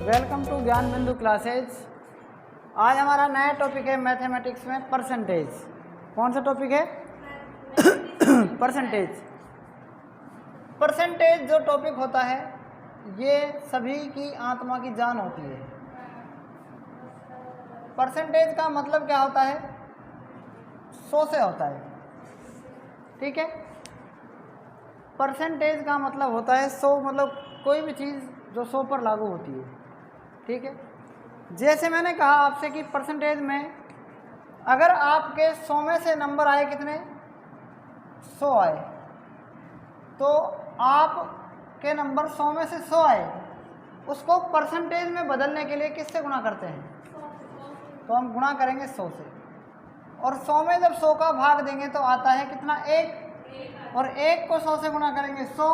Welcome to ज्ञान बिंदु classes. आज हमारा नया टॉपिक है मैथमेटिक्स में परसेंटेज। कौन सा टॉपिक है? परसेंटेज। परसेंटेज जो टॉपिक होता है ये सभी की आत्मा की जान होती है। परसेंटेज का मतलब क्या होता है? 100 से होता है, ठीक है। परसेंटेज का मतलब होता है 100, मतलब कोई भी चीज़ जो 100 पर लागू होती है, ठीक है। जैसे मैंने कहा आपसे कि परसेंटेज में अगर आपके 100 में से नंबर आए कितने? 100 आए, तो आपके नंबर 100 में से 100 आए, उसको परसेंटेज में बदलने के लिए किससे गुणा करते हैं? तो हम गुणा करेंगे 100 से, और 100 में जब 100 का भाग देंगे तो आता है कितना? 1, और 1 को 100 से गुणा करेंगे 100,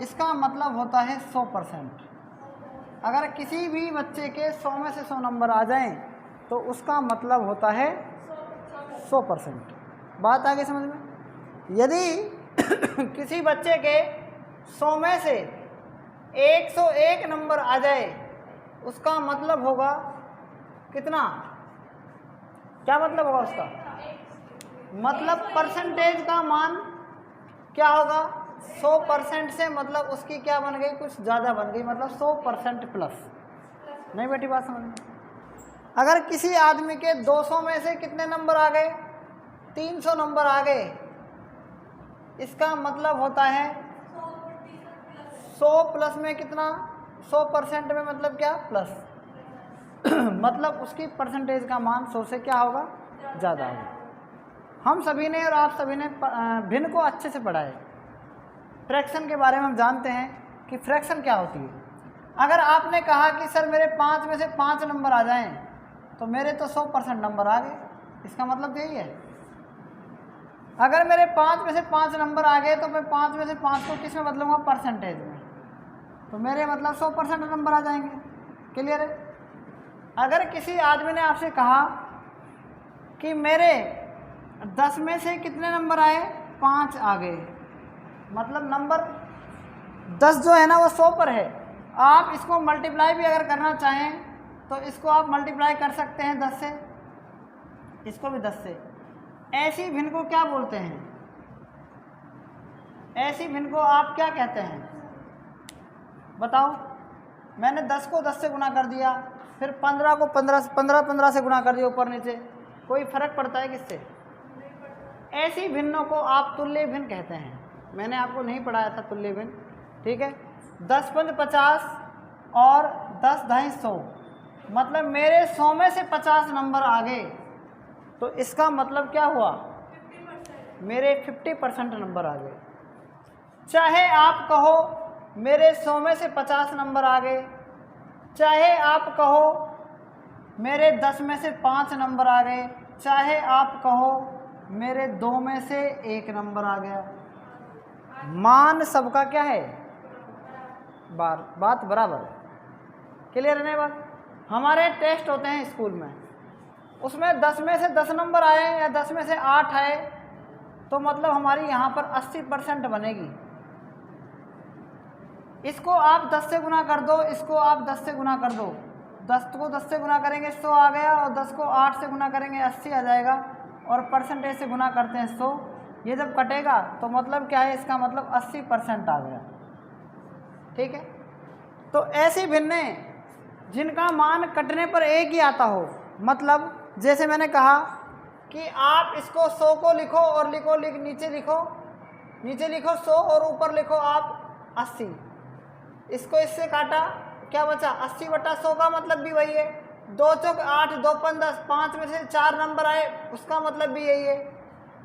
इसका मतलब होता है 100%। अगर किसी भी बच्चे के 100 में से 100 नंबर आ जाएं तो उसका मतलब होता है 100%। बात आगे समझ में? यदि किसी बच्चे के 100 में से 101 नंबर आ जाए उसका मतलब होगा कितना? क्या मतलब होगा उसका? मतलब परसेंटेज का मान क्या होगा? 100% से मतलब उसकी क्या बन गई? कुछ ज़्यादा बन गई, मतलब 100% प्लस। नहीं बेटी बात समझ में? अगर किसी आदमी के 200 में से कितने नंबर आ गए? 300 नंबर आ गए, इसका मतलब होता है 100 प्लस में कितना? 100% में मतलब क्या? प्लस। मतलब उसकी परसेंटेज का मान 100 से क्या होगा? ज़्यादा होगा। हम सभी ने और आप सभी ने भिन्न को अच्छे से पढ़ा है। फ्रैक्शन के बारे में हम जानते हैं कि फ्रैक्शन क्या होती है। अगर आपने कहा कि सर मेरे 5 में से 5 नंबर आ जाएं तो मेरे तो 100% नंबर आ गए, इसका मतलब यही है। अगर मेरे 5 में से 5 नंबर आ गए तो मैं 5 में से 5 को किस में बदलूंगा? परसेंटेज में, तो मेरे मतलब 100% नंबर आ जाएंगे। क्लियर है? अगर किसी आदमी ने आपसे कहा कि मेरे 10 में से कितने नंबर आए? 5 आ गए, मतलब नंबर 10 जो है ना वो 100 पर है। आप इसको मल्टीप्लाई भी अगर करना चाहें तो इसको आप मल्टीप्लाई कर सकते हैं 10 से, इसको भी 10 से। ऐसी भिन्न को क्या बोलते हैं? ऐसी भिन्न को आप क्या कहते हैं? बताओ। मैंने 10 को 10 से गुणा कर दिया, फिर 15 को 15 से गुणा कर दिया ऊपर नीचे, कोई फर्क पड़ता है किससे? ऐसी भिन्नों को आप तुल्य भिन्न कहते हैं। मैंने आपको नहीं पढ़ाया था तुल्य भिन्न, ठीक है। 10 पंच 50 और 10 ढाई 100, मतलब मेरे 100 में से 50 नंबर आ गए, तो इसका मतलब क्या हुआ? मेरे 50% नंबर आ गए। चाहे आप कहो मेरे 100 में से 50 नंबर आ गए, चाहे आप कहो मेरे 10 में से 5 नंबर आ गए, चाहे आप कहो मेरे 2 में से 1 नंबर आ गया, मान सबका क्या है? बात बराबर। क्लियर है? नहीं बात? हमारे टेस्ट होते हैं स्कूल में, उसमें 10 में से 10 नंबर आए या 10 में से 8 आए तो मतलब हमारी यहाँ पर 80% बनेगी। इसको आप 10 से गुना कर दो, इसको आप 10 से गुना कर दो। 10 को 10 से गुना करेंगे 100 आ गया, और 10 को 8 से गुना करेंगे 80 आ जाएगा, और परसेंटेज से गुना करते हैं 100। ये जब कटेगा तो मतलब क्या है? इसका मतलब 80% आ गया, ठीक है। तो ऐसी भिन्ने जिनका मान कटने पर एक ही आता हो, मतलब जैसे मैंने कहा कि आप इसको 100 को लिखो और नीचे लिखो 100 और ऊपर लिखो आप 80। इसको इससे काटा, क्या बचा? 80/100 का मतलब भी वही है। 2 चौक 8, 2 पंच 10, 5 में से 4 नंबर आए, उसका मतलब भी यही है।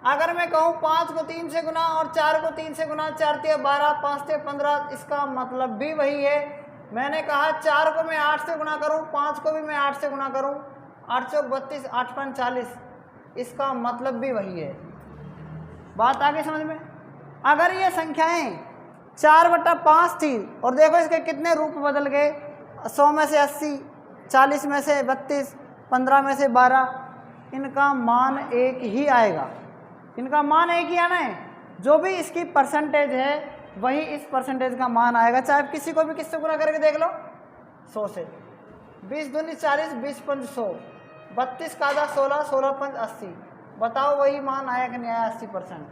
अगर मैं कहूँ 5 को 3 से गुना और 4 को 3 से गुना, 4 तिया 12, 5 तिया 15, इसका मतलब भी वही है। मैंने कहा 4 को मैं 8 से गुना करूँ, 5 को भी मैं 8 से गुना करूँ, 8 चौक 32, 8 पंच 40, इसका मतलब भी वही है। बात आगे समझ में? अगर ये संख्याएं 4/5 थी और देखो इसके कितने रूप बदल गए, 100 में से 80, 40 में से 32, 15 में से 12, इनका मान एक ही आएगा। इनका मान एक ही आना है। जो भी इसकी परसेंटेज है वही इस परसेंटेज का मान आएगा, चाहे किसी को भी किससे गुना करके देख लो, 100 से। 20 दूनी 40, 20 पंच 100, 32 का आधा 16, 16 पंच 80। बताओ वही मान आया कि नहीं आया 80%।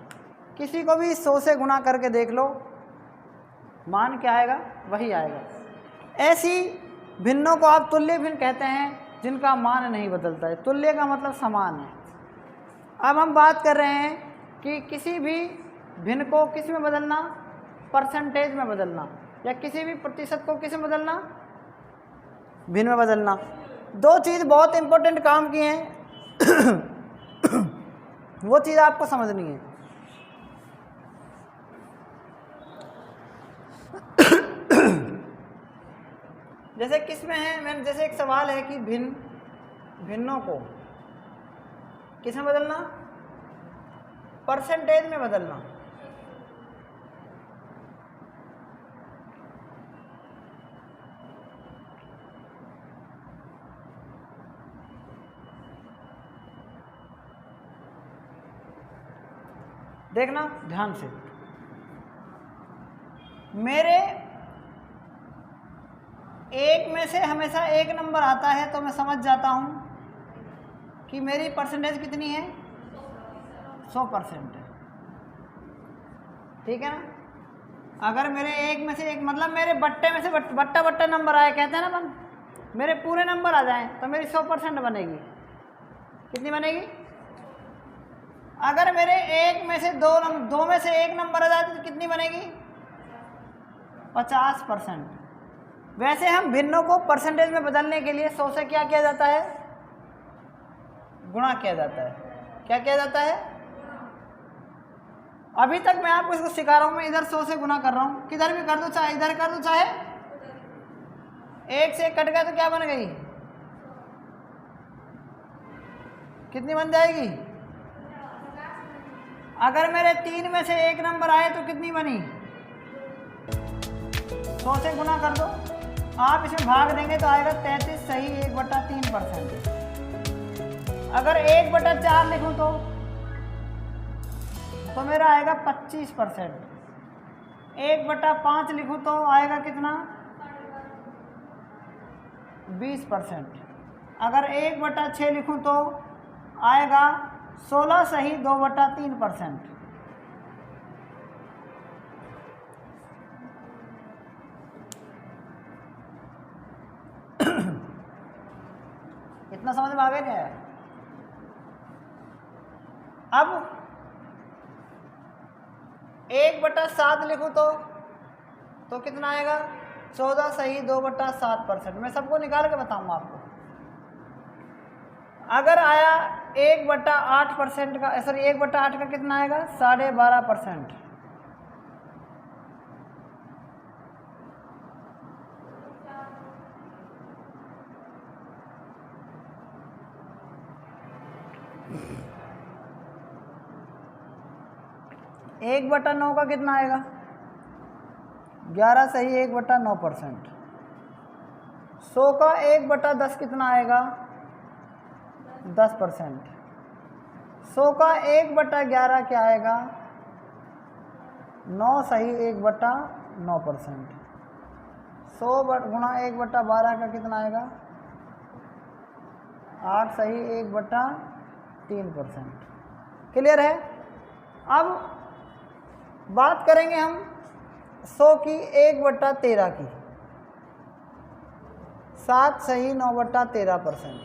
किसी को भी 100 से गुना करके देख लो, मान क्या आएगा, वही आएगा। ऐसी भिन्नों को आप तुल्य भिन्न कहते हैं जिनका मान नहीं बदलता है। तुल्य का मतलब समान है। अब हम बात कर रहे हैं कि किसी भी भिन्न को किस में बदलना, परसेंटेज में बदलना, या किसी भी प्रतिशत को किस में बदलना, भिन्न में बदलना। दो चीज़ बहुत इंपॉर्टेंट काम की हैं वो चीज़ आपको समझनी है। जैसे किस में है, मैंने जैसे एक सवाल है कि भिन्नों को किस में बदलना, परसेंटेज में बदलना। देखना ध्यान से, मेरे एक में से हमेशा एक नंबर आता है तो मैं समझ जाता हूं कि मेरी परसेंटेज कितनी है, 100% है। ठीक है ना। अगर मेरे एक में से एक मतलब मेरे बट्टे में से बट्टा नंबर आए, कहते हैं ना अपन, मेरे पूरे नंबर आ जाएं तो मेरी 100% बनेगी। कितनी बनेगी? अगर मेरे एक में से दो में से एक नंबर आ जाए तो कितनी बनेगी, 50%। वैसे हम भिन्नों को परसेंटेज में बदलने के लिए 100 से क्या किया जाता है, गुणा किया जाता है। क्या किया जाता है? अभी तक मैं आपको इसको सिखा रहा हूं, मैं इधर 100 से गुना कर रहा हूं, किधर भी कर दो, चाहे इधर कर दो चाहे एक से एक कट गया तो क्या बन गई, कितनी बन जाएगी? अगर मेरे 3 में से एक नंबर आए तो कितनी बनी, 100 से गुना कर दो। आप इसमें भाग देंगे तो आएगा 33 सही 1/3%। अगर 1/4 लिखूं तो मेरा आएगा 25%। 1/5 लिखूं तो आएगा कितना, 20%। अगर 1/6 लिखूं तो आएगा 16 सही 2/3%। इतना समझ में आ गया क्या है? अब 1/7 लिखूं तो कितना आएगा, 14 सही 2/7%। मैं सबको निकाल के बताऊंगा आपको। अगर आया 1/8% का, सॉरी 1/8 का कितना आएगा, 12.5%। एक बटा 9 का कितना आएगा, 11 सही 1/9%। 100 का 1/10 कितना आएगा, 10%। 100 का 1/11 क्या आएगा, 9 सही 1/9%। 100 गुणा 1/12 का कितना आएगा, 8 सही 1/3%। क्लियर है? अब बात करेंगे हम 100 की 1/13 की, 7 सही 9/13%।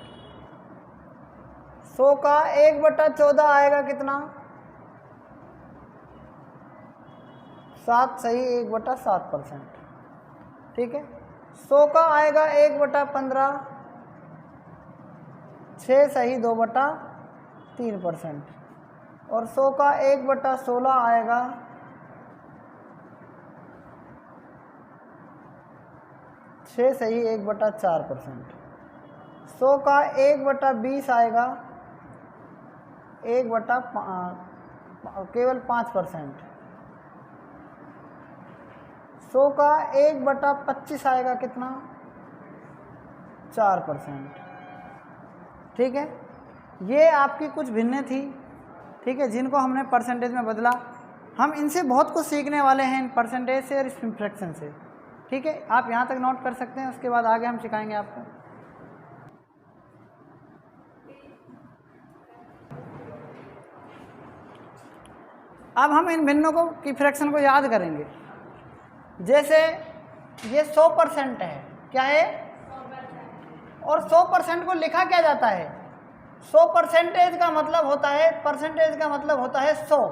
100 का 1/14 आएगा कितना, 7 सही 1/7%। ठीक है। 100 का आएगा 1/15, 6 सही 2/3%। और 100 का 1/16 आएगा 6 सही 1/4%। 100 का 1/20 आएगा केवल 5%। 100 का 1/25 आएगा कितना, 4%। ठीक है। ये आपकी कुछ भिन्न थी, ठीक है, जिनको हमने परसेंटेज में बदला। हम इनसे बहुत कुछ सीखने वाले हैं, इन परसेंटेज से और इस फ्रैक्शन से। ठीक है, आप यहाँ तक नोट कर सकते हैं, उसके बाद आगे हम सिखाएंगे आपको। अब हम इन भिन्नों को की फ्रैक्शन को याद करेंगे। जैसे ये 100% है, क्या है, और 100% को लिखा क्या जाता है, 100% का मतलब होता है, परसेंटेज का मतलब होता है 100।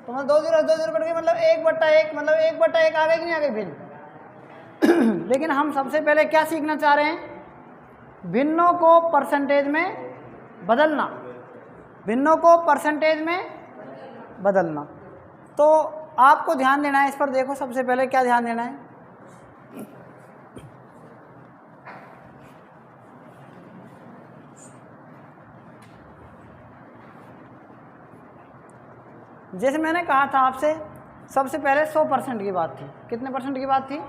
तो मतलब 2 0 कट गई, मतलब 1/1, मतलब 1/1 आ गई कि नहीं आ गई भिन्न। लेकिन हम सबसे पहले क्या सीखना चाह रहे हैं, भिन्नों को परसेंटेज में बदलना, भिन्नों को परसेंटेज में बदलना। तो आपको ध्यान देना है इस पर। देखो सबसे पहले क्या ध्यान देना है, जैसे मैंने कहा था आपसे, सबसे पहले 100% की बात थी। कितने परसेंट की बात थी,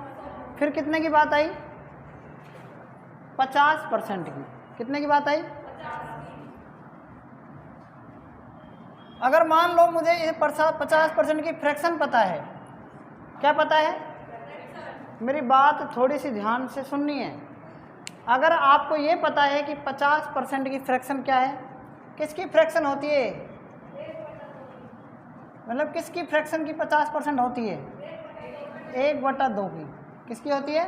फिर कितने की बात आई, 50% की। कितने की बात आई, अगर मान लो मुझे ये 50% की फ्रैक्शन पता है, क्या पता है, मेरी बात थोड़ी सी ध्यान से सुननी है। अगर आपको ये पता है कि 50% की फ्रैक्शन क्या है, किसकी फ्रैक्शन होती है, मतलब किसकी फ्रैक्शन की 50% होती है, 1/2 की। किसकी होती है,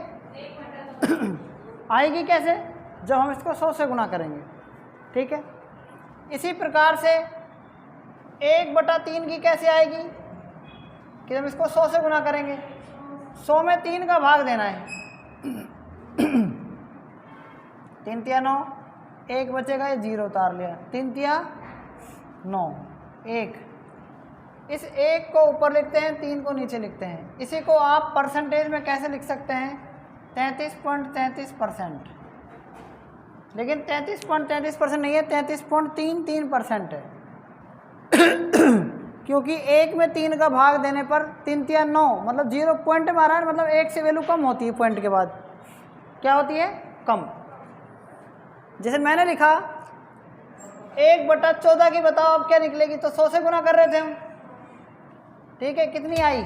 आएगी कैसे, जब हम इसको 100 से गुना करेंगे, ठीक है। इसी प्रकार से 1/3 की कैसे आएगी, कि जब इसको 100 से गुना करेंगे, 100 में 3 का भाग देना है, 3 तिया 9, 1 बचेगा, ये 0 उतार लिया, 3 तिया 9, 1। इस 1 को ऊपर लिखते हैं, 3 को नीचे लिखते हैं। इसी को आप परसेंटेज में कैसे लिख सकते हैं, 33.33%। लेकिन 33.33% नहीं है, 33.33% है। क्योंकि 1 में 3 का भाग देने पर 3 तिया 9, मतलब 0 पॉइंट में आ रहा है, मतलब 1 से वैल्यू कम होती है, पॉइंट के बाद क्या होती है, कम। जैसे मैंने लिखा 1/14 की, बताओ अब क्या निकलेगी, तो 100 से गुना कर रहे थे हम, ठीक है। कितनी आई,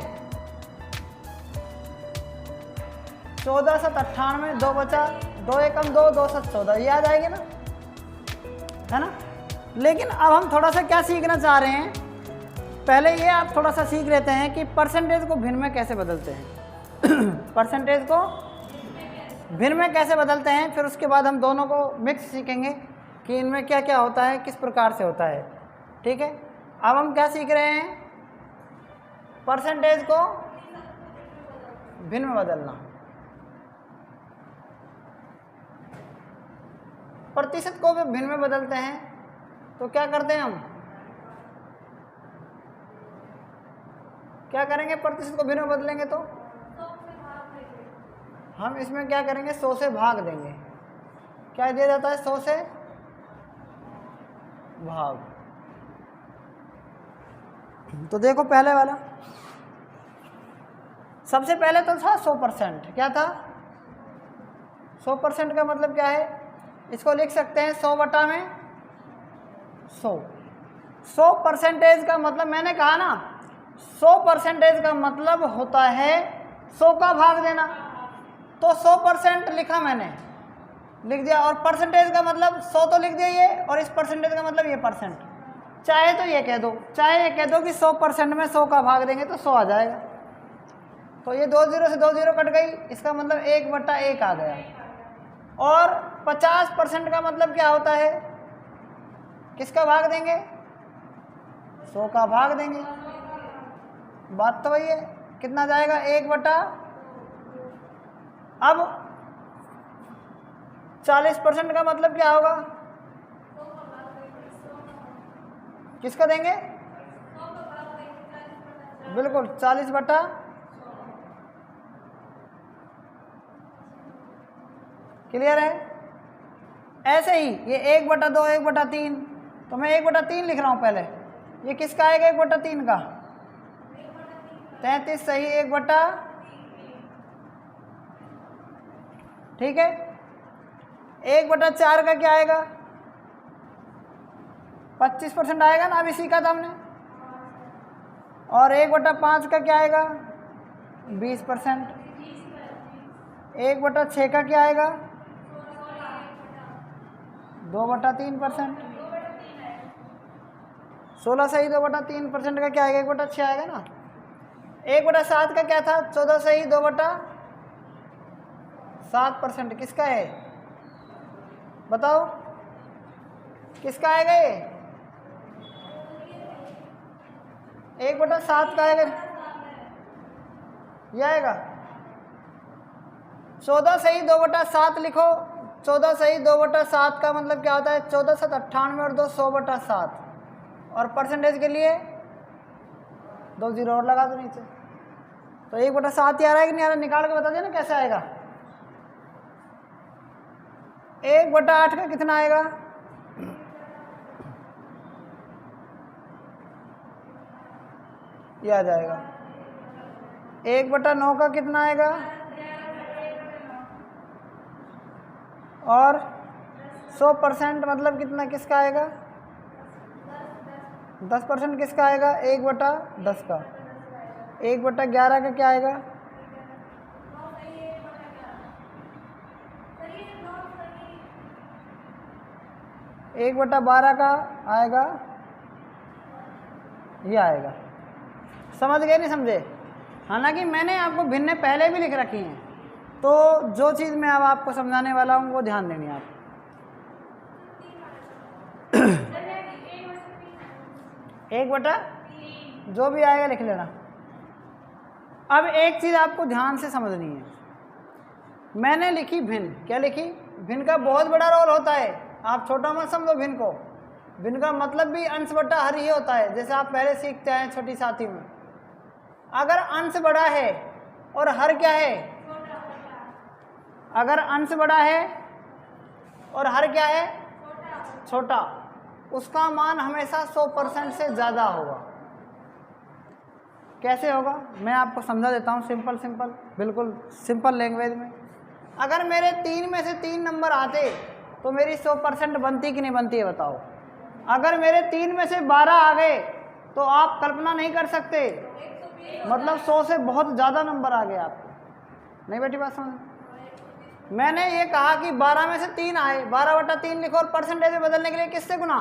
14 7 98, 2 बचा, 2 एकम 2, 2 7 14, ये आ जाएगी ना, है ना। लेकिन अब हम थोड़ा सा क्या सीखना चाह रहे हैं, पहले ये आप थोड़ा सा सीख लेते हैं कि परसेंटेज को भिन्न में कैसे बदलते हैं। परसेंटेज को भिन्न में कैसे बदलते हैं, फिर उसके बाद हम दोनों को मिक्स सीखेंगे कि इनमें क्या क्या होता है, किस प्रकार से होता है, ठीक है। अब हम क्या सीख रहे हैं, परसेंटेज को भिन्न में बदलना। प्रतिशत को भी भिन्न में बदलते हैं, तो क्या करते हैं हम, क्या करेंगे, प्रतिशत को भिन्न में बदलेंगे तो हम इसमें क्या करेंगे, 100 से भाग देंगे। क्या दिया जाता है, 100 से भाग। तो देखो पहले वाला, सबसे पहले तो था 100%। क्या था, 100% का मतलब क्या है, इसको लिख सकते हैं 100 बटा में 100। 100% का मतलब मैंने कहा ना, 100% का मतलब होता है 100 का भाग देना। तो 100% लिखा मैंने, लिख दिया, और परसेंटेज का मतलब 100 तो लिख दिया ये, और इस परसेंटेज का मतलब ये परसेंट। चाहे तो ये कह दो, चाहे ये कह दो कि 100% में 100 का भाग देंगे तो 100 आ जाएगा। तो ये 2 0 से 2 0 कट गई, इसका मतलब 1/1 आ गया। और 50% का मतलब क्या होता है, किसका भाग देंगे, 100 का भाग देंगे। बात तो वही है, कितना जाएगा, 1/। अब 40% का मतलब क्या होगा, किसका देंगे, बिल्कुल 40/। क्लियर है। ऐसे ही ये 1/2, 1/3, तो मैं 1/3 लिख रहा हूं पहले। ये किसका आएगा, 1/3 का, 33 सही, 1/। ठीक है। 1/4 का क्या आएगा, 25% आएगा ना, अभी सीखा था हमने। और 1/5 का क्या आएगा, 20%। 1/6 का क्या आएगा, 2/3%। 16 सही 2/3% का क्या आएगा, 1/6 आएगा ना। 1/7 का क्या था, 14 सही 2/7%। किसका है बताओ, किसका आएगा ये, 1/7 का आएगा, ये आएगा। 14 सही 2/7 लिखो। 14 सही 2/7 का मतलब क्या होता है, 14 7 98 और 2 100/7। और परसेंटेज के लिए 2 जीरो और लगा दो नीचे, तो 1/7 ही आ रहा है कि नहीं आ रहा, निकाल के बता देना कैसे आएगा। 1/8 का कितना आएगा, ये आ जाएगा। 1/9 का कितना आएगा, और 100% मतलब कितना, किसका आएगा, 10% किसका आएगा, 1/10 का। 1/11 का क्या आएगा, एक 1/12 का आएगा, ये आएगा। समझ गए नहीं समझे। हालांकि मैंने आपको भिन्न पहले भी लिख रखी हैं, तो जो चीज़ मैं अब आपको समझाने वाला हूँ वो ध्यान देनी आप। 1/3 जो भी आएगा लिख लेना। अब एक चीज़ आपको ध्यान से समझनी है, मैंने लिखी भिन्न, क्या लिखी, भिन्न का बहुत बड़ा रोल होता है, आप छोटा मत समझो भिन्न को। भिन्न का मतलब भी अंश बटा हर ही होता है, जैसे आप पहले सीखते हैं छोटी साथी में। अगर अंश बड़ा है और हर क्या है, अगर अंश बड़ा है और हर क्या है, छोटा, उसका मान हमेशा 100% से ज़्यादा होगा। कैसे होगा मैं आपको समझा देता हूँ, सिंपल बिल्कुल सिंपल लैंग्वेज में। अगर मेरे 3 में से 3 नंबर आते तो मेरी 100% बनती कि नहीं बनती है बताओ। अगर मेरे 3 में से 12 आ गए तो आप कल्पना नहीं कर सकते, मतलब 100 से बहुत ज़्यादा नंबर आ गए आपको। नहीं बेटी बात समझ। मैंने ये कहा कि 12 में से 3 आए, 12/3 लिखो, और परसेंटेज में बदलने के लिए किससे गुना,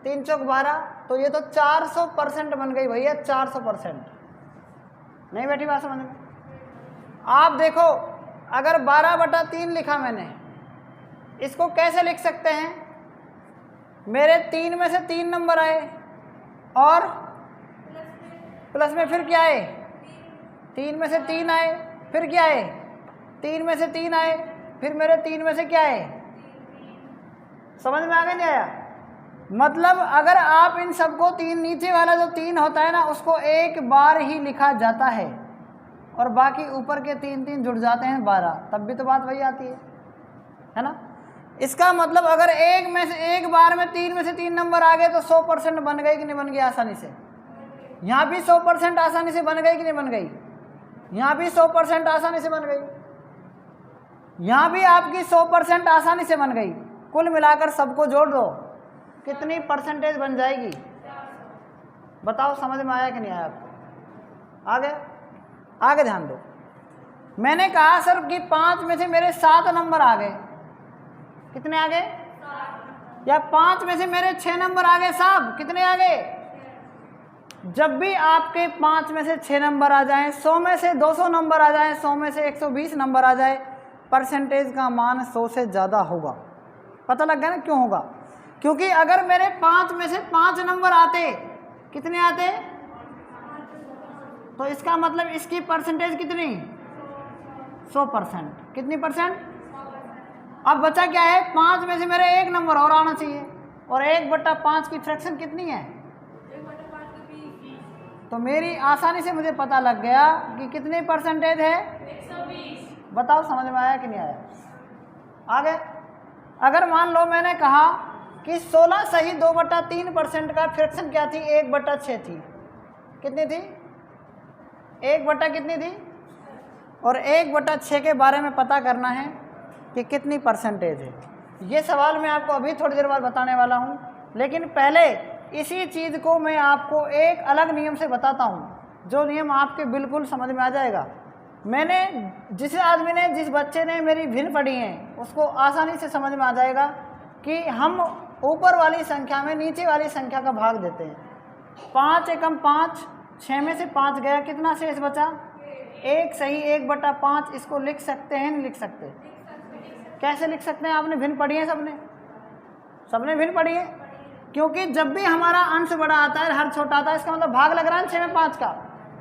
3 चौक 12, तो ये तो 400% बन गई भैया, 400%। नहीं बेटी बात समझ में। आप देखो अगर 12/3 लिखा मैंने, इसको कैसे लिख सकते हैं, मेरे 3 में से 3 नंबर आए और प्लस में फिर क्या आए, 3 में से 3 आए, फिर क्या आए, 3 में से 3 आए, फिर मेरे 3 में से क्या आए, समझ में आ गया नहीं आया। मतलब अगर आप इन सबको 3, नीचे वाला जो 3 होता है ना, उसको एक बार ही लिखा जाता है और बाकी ऊपर के 3 जुड़ जाते हैं 12, तब भी तो बात वही आती है ना। इसका मतलब अगर एक बार में 3 में से 3 नंबर आ गए तो 100% बन गई कि नहीं बन गई आसानी से। यहाँ भी 100% आसानी से बन गई कि नहीं बन गई, यहाँ भी 100% आसानी से बन गई, यहाँ भी आपकी 100% आसानी से बन गई। कुल मिलाकर सबको जोड़ दो, कितनी परसेंटेज बन जाएगी बताओ, समझ में आया कि नहीं आया आपको। आगे ध्यान दो। मैंने कहा सर कि 5 में से मेरे 7 नंबर आ गए, कितने आ गए, या 5 में से मेरे 6 नंबर आ गए साहब, कितने आ गए। जब भी आपके 5 में से 6 नंबर आ जाएं, 100 में से 200 नंबर आ जाएं, 100 में से 120 नंबर आ जाए, परसेंटेज का मान 100 से ज़्यादा होगा। पता लग गया ना क्यों होगा, क्योंकि अगर मेरे 5 में से 5 नंबर आते, कितने आते, तो इसका मतलब इसकी परसेंटेज कितनी, 100%। कितनी परसेंट। अब बचा क्या है, 5 में से मेरे 1 नंबर और आना चाहिए, और 1/5 की फ्रैक्शन कितनी है, तो मेरी आसानी से मुझे पता लग गया कि कितनी परसेंटेज है, 120। बताओ समझ में आया कि नहीं आया। आगे अगर मान लो मैंने कहा कि 16 सही 2/3% का फ्रैक्शन क्या थी, 1/6 थी, कितनी थी, 1 कितनी थी, और 1/6 के बारे में पता करना है कि कितनी परसेंटेज है। ये सवाल मैं आपको अभी थोड़ी देर बाद बताने वाला हूँ, लेकिन पहले इसी चीज़ को मैं आपको एक अलग नियम से बताता हूँ, जो नियम आपके बिल्कुल समझ में आ जाएगा। मैंने जिस आदमी ने, जिस बच्चे ने मेरी भिन्न पढ़ी है, उसको आसानी से समझ में आ जाएगा कि हम ऊपर वाली संख्या में नीचे वाली संख्या का भाग देते हैं। 5 एकम 5, 6 में से 5 गया, कितना शेष बचा? 1 सही 1/5। इसको लिख सकते हैं नहीं लिख सकते? कैसे लिख सकते हैं? आपने भिन्न पढ़ी है सबने भिन्न पढ़ी है, क्योंकि जब भी हमारा अंश बड़ा आता है, हर छोटा आता है, इसका मतलब भाग लग रहा है 6 में 5 का।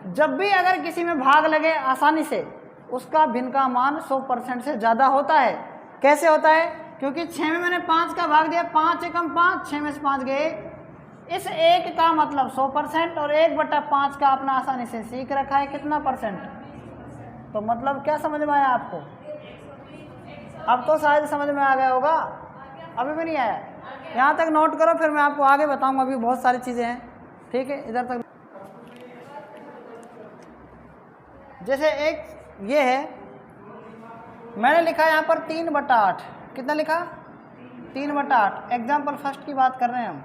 जब भी अगर किसी में भाग लगे आसानी से, उसका भिन्न का मान 100% से ज़्यादा होता है। कैसे होता है? क्योंकि 6 में मैंने 5 का भाग दिया, 5 एकम 5, 6 में से 5 गए, इस 1 का मतलब 100% और 1/5 का अपना आसानी से सीख रखा है कितना %। तो मतलब क्या समझ में आया आपको? अब तो शायद समझ में आ गया होगा, अभी भी नहीं आया? यहाँ तक नोट करो, फिर मैं आपको आगे बताऊंगा। अभी बहुत सारी चीज़ें हैं, ठीक है? इधर तक जैसे एक ये है, मैंने लिखा यहाँ पर 3/8। कितना लिखा? 3/8। एग्जाम्पल फर्स्ट की बात कर रहे हैं हम।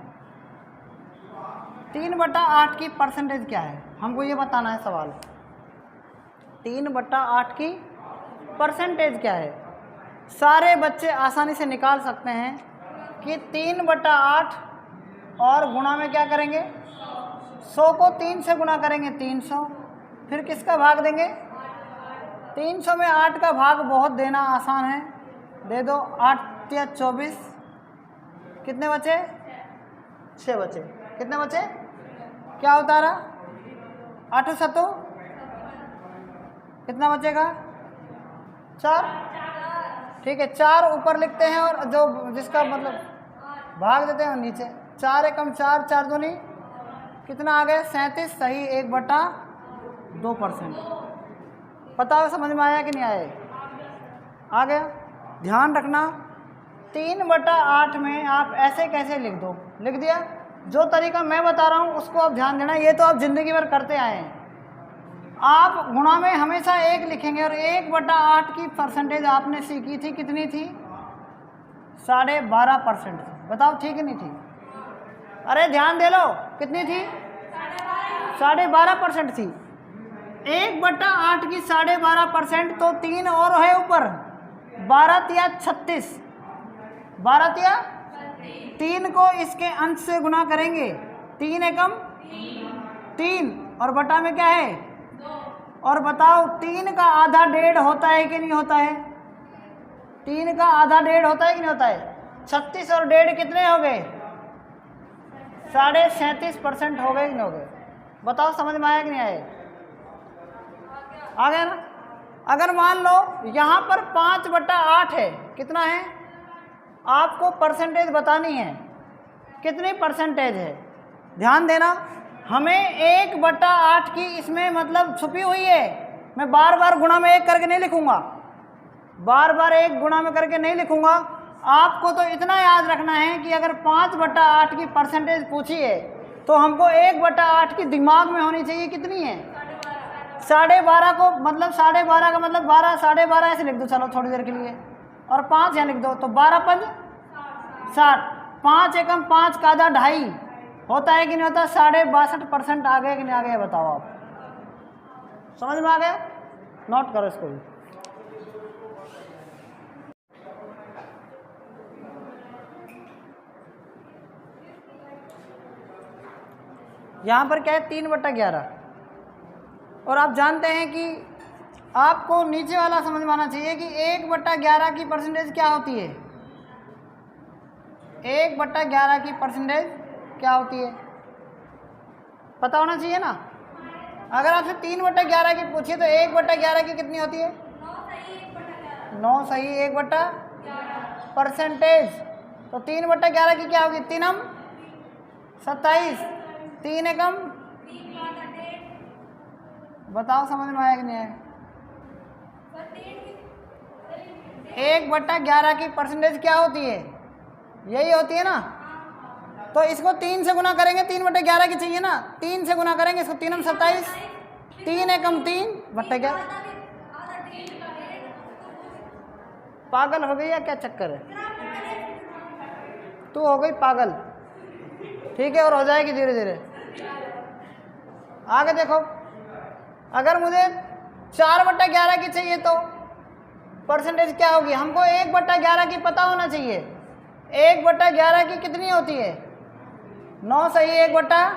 3/8 की परसेंटेज क्या है, हमको ये बताना है सवाल। 3/8 की परसेंटेज क्या है? सारे बच्चे आसानी से निकाल सकते हैं कि 3/8 और गुणा में क्या करेंगे? 100 को 3 से गुणा करेंगे 300, फिर किसका भाग देंगे? 300 में 8 का भाग बहुत देना आसान है, दे दो। 8 या 24, कितने बचे? 6 बचे। कितने बचे? क्या होता रहा? 8 7, कितना बचेगा? 4। ठीक है, 4 ऊपर लिखते हैं और जो जिसका मतलब भाग देते हैं नीचे। 4 एकम 4, 4 दूनी कितना आ गया? 37 सही 1/2%। पता है समझ में आया कि नहीं आया? आ गया। ध्यान रखना 3/8 में आप ऐसे कैसे लिख दो, लिख दिया। जो तरीका मैं बता रहा हूँ उसको आप ध्यान देना, ये तो आप जिंदगी भर करते आए हैं। आप गुणा में हमेशा 1 लिखेंगे और 1/8 की परसेंटेज आपने सीखी थी, कितनी थी? 12.5%। बताओ ठीक नहीं थी? अरे ध्यान दे लो, कितनी थी? 12.5% थी। 1/8 की 12.5% तो 3 और है ऊपर, 12 तिया 36। 12 तिया 3 को इसके अंश से गुणा करेंगे, 3 एकम 3 और बटा में क्या है? और बताओ 3 का आधा 1.5 होता है कि नहीं होता है? 3 का आधा 1.5 होता है कि नहीं होता है? 36 और 1.5 कितने हो गए? 37.5% हो गए कि नहीं हो गए? बताओ समझ में आया कि नहीं आया? आ गया ना? अगर मान लो यहाँ पर 5/8 है, कितना है? आपको परसेंटेज बतानी है, कितनी परसेंटेज है? ध्यान देना, हमें 1/8 की इसमें मतलब छुपी हुई है। मैं बार बार गुणा में 1 करके नहीं लिखूंगा, बार बार 1 गुणा में करके नहीं लिखूंगा। आपको तो इतना याद रखना है कि अगर 5/8 की परसेंटेज पूछी है तो हमको 1/8 की दिमाग में होनी चाहिए, कितनी है? 12.5 को मतलब 12.5 का मतलब 12, 12.5 ऐसे लिख दो चलो थोड़ी देर के लिए, और 5 यहाँ लिख दो, तो 12 5 60। 5 एकम 5 का आधा 2.5 होता है कि नहीं होता? 62% आ गए कि नहीं आ गए? बताओ आप, समझ में आ गया? नोट करो इसको भी। यहाँ पर क्या है? 3/11। और आप जानते हैं कि आपको नीचे वाला समझ में आना चाहिए कि 1/11 की परसेंटेज क्या होती है? 1/11 की परसेंटेज क्या होती है? पता होना चाहिए ना। अगर आपसे 3/11 की पूछिए तो 1/11 की कितनी होती है? 9 सही 1/11 परसेंटेज। तो 3/11 की क्या होगी? 3 27, 3 एकम, बताओ समझ में आया कि नहीं आया? 1/11 की परसेंटेज क्या होती है? यही होती है ना। तो इसको 3 से गुना करेंगे, 3/11 की चाहिए ना, 3 से गुना करेंगे इसको, 3 27, 3 एकम 3 बट्टा क्या? पागल हो गई या क्या चक्कर है? तू हो गई पागल, ठीक है, और हो जाएगी धीरे धीरे। आगे देखो, अगर मुझे 4/11 की चाहिए तो परसेंटेज क्या होगी? हमको 1/11 की पता होना चाहिए। 1/11 की कितनी होती है? 9 सही 1/,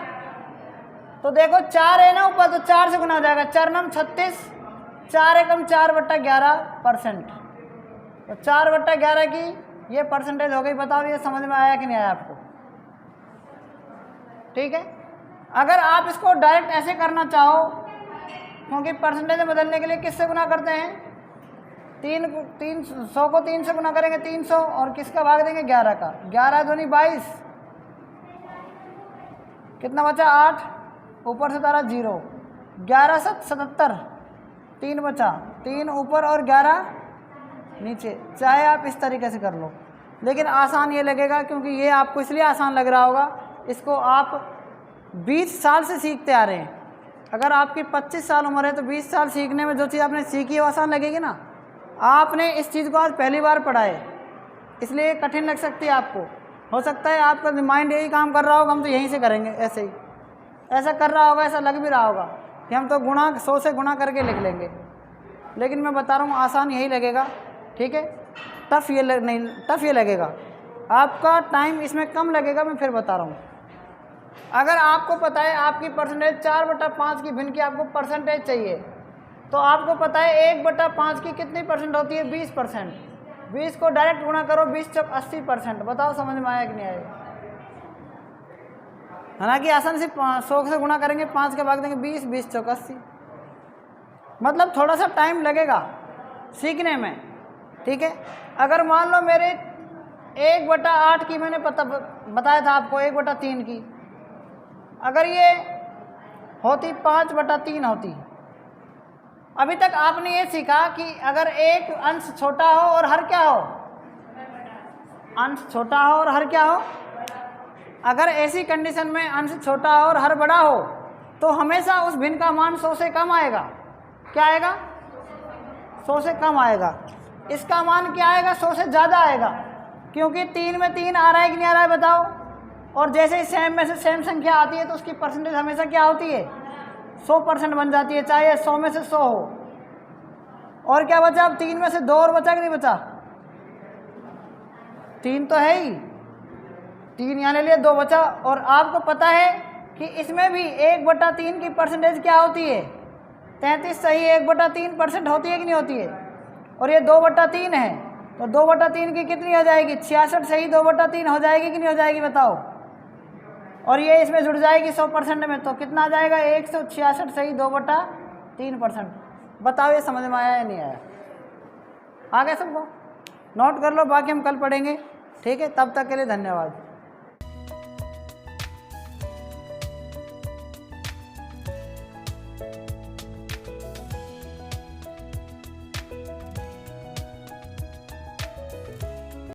तो देखो 4 है ना ऊपर, तो 4 से गुना हो जाएगा, 4 9 36, 4 एकम 4/11%। तो 4/11 की ये परसेंटेज हो गई। बताओ ये समझ में आया कि नहीं आया आपको? ठीक है। अगर आप इसको डायरेक्ट ऐसे करना चाहो, क्योंकि परसेंटेज में बदलने के लिए किससे गुना करते हैं? 300 को 3 से गुना करेंगे 300, और किसका भाग देंगे? 11 का। 11 दूनी 22, कितना बचा? 8, ऊपर से तारा 0, 11 7 77, 3 बचा, 3 ऊपर और 11 नीचे। चाहे आप इस तरीके से कर लो, लेकिन आसान ये लगेगा, क्योंकि ये आपको इसलिए आसान लग रहा होगा, इसको आप 20 साल से सीखते आ रहे हैं। अगर आपकी 25 साल उम्र है तो 20 साल सीखने में जो चीज़ आपने सीखी है वो आसान लगेगी ना। आपने इस चीज़ को आज पहली बार पढ़ा है, इसलिए कठिन लग सकती है आपको। हो सकता है आपका माइंड यही काम कर रहा होगा, हम तो यहीं से करेंगे, ऐसे ही ऐसा कर रहा होगा, ऐसा लग भी रहा होगा कि हम तो 100 से गुणा करके लिख लेंगे। लेकिन मैं बता रहा हूँ आसान यही लगेगा, ठीक है। टफ ये नहीं, टफ ये लगेगा, आपका टाइम इसमें कम लगेगा। मैं फिर बता रहा हूँ, अगर आपको पता है आपकी परसेंटेज 4/5 की भिन्न की आपको परसेंटेज चाहिए, तो आपको पता है 1/5 की कितनी परसेंट होती है? 20%। 20 को डायरेक्ट गुणा करो, 20 चौक 80%। बताओ समझ में आया कि नहीं आया? हालांकि आसान से 100 से गुणा करेंगे, 5 के भाग देंगे 20, 20 चौक 80। मतलब थोड़ा सा टाइम लगेगा सीखने में, ठीक है। अगर मान लो मेरे 1/8 की मैंने बताया था आपको, 1/3 की, अगर ये होती 5/3 होती। अभी तक आपने ये सीखा कि अगर एक अंश छोटा हो और हर क्या हो? अंश छोटा हो और हर क्या हो? अगर ऐसी कंडीशन में अंश छोटा हो और हर बड़ा हो, तो हमेशा उस भिन्न का मान 100 से कम आएगा। क्या आएगा? 100 से कम आएगा। इसका मान क्या आएगा? 100 से ज़्यादा आएगा, क्योंकि 3 में 3 आ रहा है कि नहीं आ रहा है? बताओ। और जैसे ही सेम में से सेम संख्या आती है तो उसकी परसेंटेज हमेशा क्या होती है? 100% बन जाती है, चाहे 100 में से 100 हो। और क्या बचा? अब 3 में से 2 और बचा कि नहीं बचा? 3 तो है ही, 3 यहाँ ले लिया, 2 बचा। और आपको पता है कि इसमें भी 1/3 की परसेंटेज क्या होती है? 33 सही 1/3% होती है कि नहीं होती है? और ये 2/3 है, तो 2/3 की कितनी हो जाएगी? 66 सही 2/3 हो जाएगी कि नहीं हो जाएगी? बताओ। और ये इसमें जुड़ जाएगी 100% में, तो कितना आ जाएगा? 166 सही 2/3%। बताओ ये समझ में आया या नहीं आया? आ गया सबको? नोट कर लो, बाकी हम कल पढ़ेंगे, ठीक है। तब तक के लिए धन्यवाद।